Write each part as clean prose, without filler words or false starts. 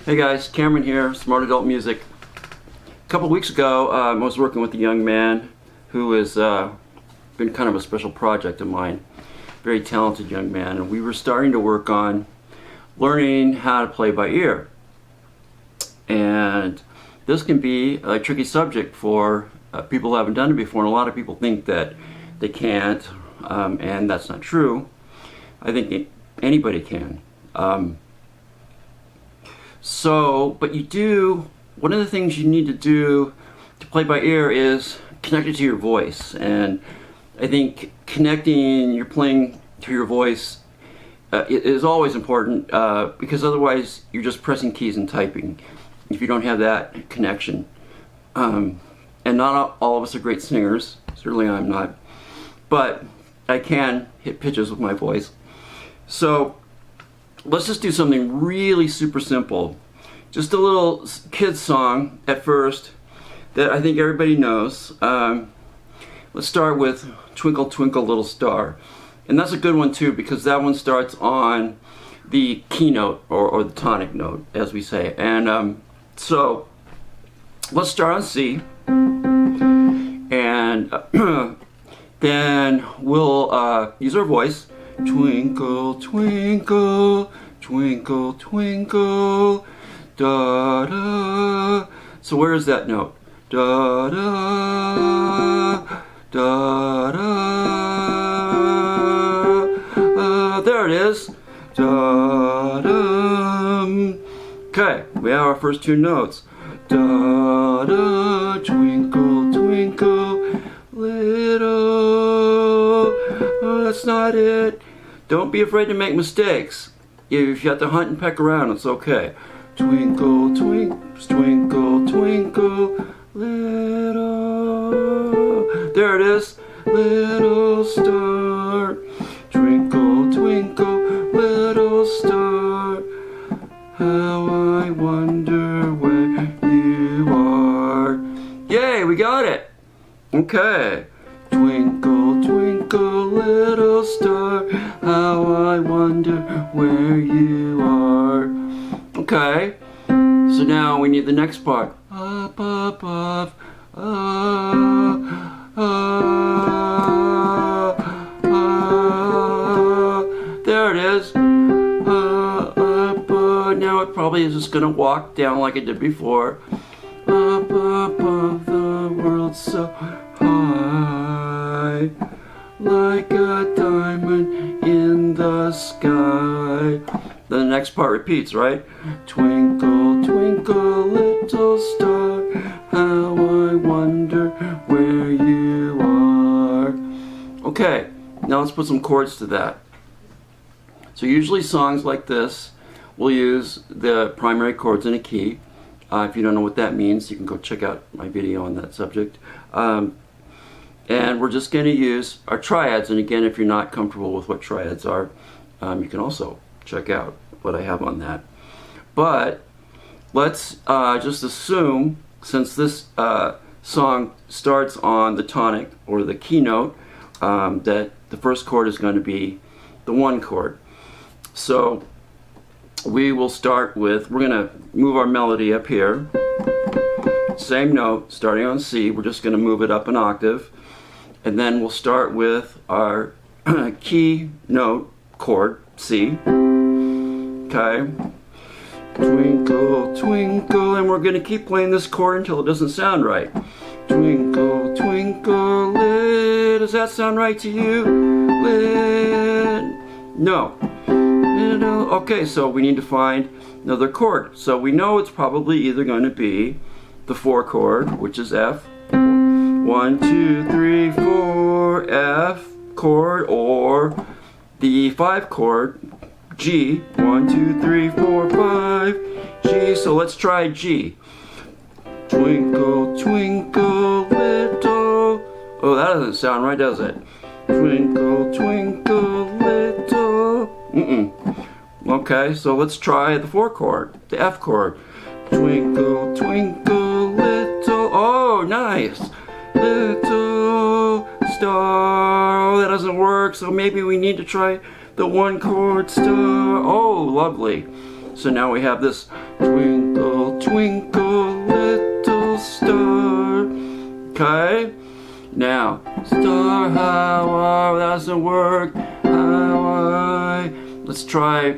Hey guys, Cameron here, Smart Adult Music. A couple weeks ago, I was working with a young man who has been kind of a special project of mine. Very talented young man, and we were starting to work on learning how to play by ear. And this can be a tricky subject for people who haven't done it before, and a lot of people think that they can't, and that's not true. I think anybody can. But you do, one of the things you need to do to play by ear is connect it to your voice. And I think connecting your playing to your voice is always important because otherwise you're just pressing keys and typing if you don't have that connection. And not all of us are great singers, certainly I'm not, but I can hit pitches with my voice. So let's just do something really super simple. Just a little kid's song at first that I think everybody knows. Let's start with Twinkle Twinkle Little Star. And that's a good one too, because that one starts on the keynote or the tonic note, as we say. And so let's start on C. And then we'll use our voice. Twinkle, twinkle, twinkle, twinkle, da da. So where is that note? Da da, da da. There it is. Da da. Okay, we have our first two notes. Da da, twinkle, twinkle, little. Oh, that's not it. Don't be afraid to make mistakes. If you have to hunt and peck around, it's okay. Twinkle, twinkle, twinkle, twinkle, little. There it is. Little star. Twinkle, twinkle, little star. How I wonder where you are. Yay, we got it. Okay. Twinkle, twinkle, little star, how I wonder where you are. Okay, so now we need the next part. Up above, there it is. Now it probably is just going to walk down like it did before. Up above the world so high, like a diamond in the sky. Then the next part repeats, right? Twinkle, twinkle, little star, how I wonder where you are. Okay, now let's put some chords to that. So usually songs like this will use the primary chords in a key. If you don't know what that means, you can go check out my video on that subject. And we're just going to use our triads. And again, if you're not comfortable with what triads are, you can also check out what I have on that. But let's just assume, since this song starts on the tonic or the keynote, that the first chord is going to be the one chord. So we will start with, we're going to move our melody up here. Same note, starting on C. We're just going to move it up an octave. And then we'll start with our key note chord, C. Okay. Twinkle, twinkle. And we're going to keep playing this chord until it doesn't sound right. Twinkle, twinkle, does that sound right to you? No. Okay, so we need to find another chord. So we know it's probably either going to be the 4 chord, which is F. 1, 2, 3, 4, F chord, or the 5 chord, G. 1, 2, 3, 4, 5, G. So let's try G. Twinkle, twinkle, little. Oh, that doesn't sound right, does it? Twinkle, twinkle, little. Okay, so let's try the 4 chord, the F chord. Twinkle, twinkle, little. Oh, nice. Little star. Oh, that doesn't work, so maybe we need to try the 1 chord star. Oh, lovely. So now we have this twinkle. twinkle, little star. Okay? Now, star, how I, that doesn't work. How I, let's try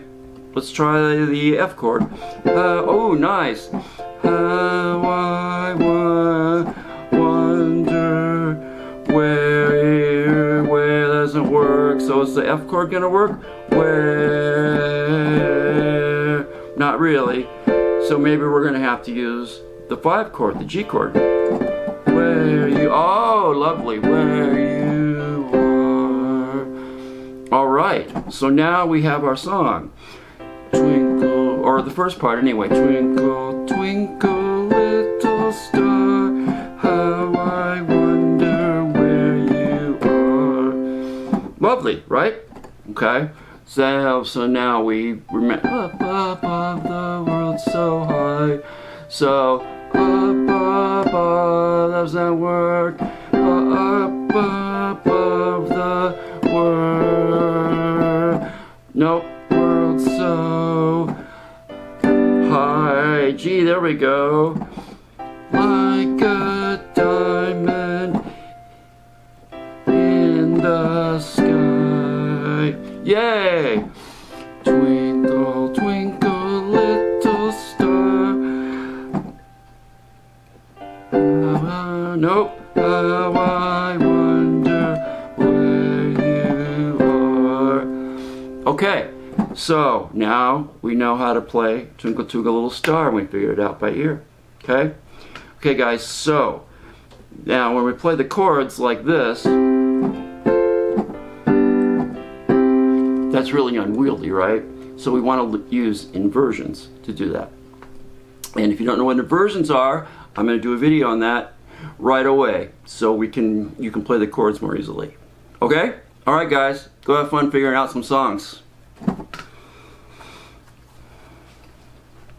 the F chord. Oh, nice. How I wonder where doesn't work. So is the F chord gonna work? Where? Not really. So maybe we're gonna have to use the 5 chord, the G chord. Where you, oh, lovely, where you are. All right, so now we have our song. Twinkle, or the first part anyway. Twinkle, twinkle, little star, how I wonder where you are. Lovely, right? Okay. So now we remember up above the world so high. So up above, does that work? Up above the world. Nope. World so high. G, there we go. Like a diamond in the sky. Yay! Twinkle, twinkle, little star. Nope. How I wonder where you are. Okay, so now we know how to play Twinkle Twinkle Little Star, and we figured it out by ear. Okay? Okay, guys, so now when we play the chords like this, that's really unwieldy, right? So we want to use inversions to do that. And if you don't know what inversions are, I'm going to do a video on that right away, so you can play the chords more easily. Okay? All right, guys, go have fun figuring out some songs.